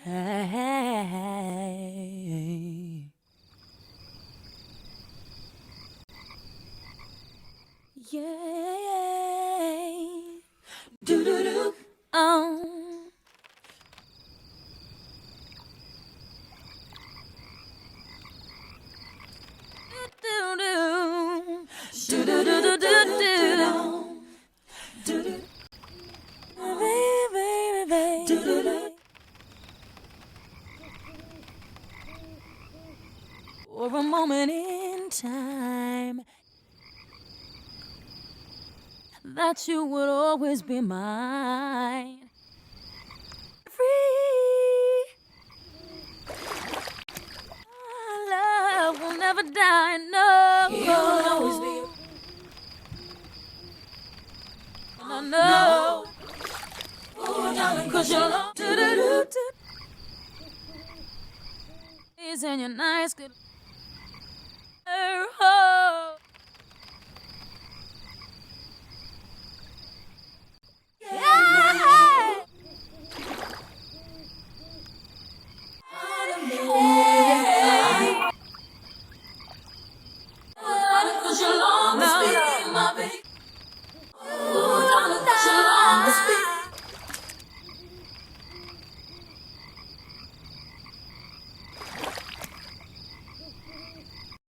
Hey. Yeah. Do do do. Do do do do do do do do. Baby. For a moment in time, that you would always be mine. Free. Our love will never die, no. You'll always be. No, no. Oh, darling, 'cause you're all is in your nice good. Oh.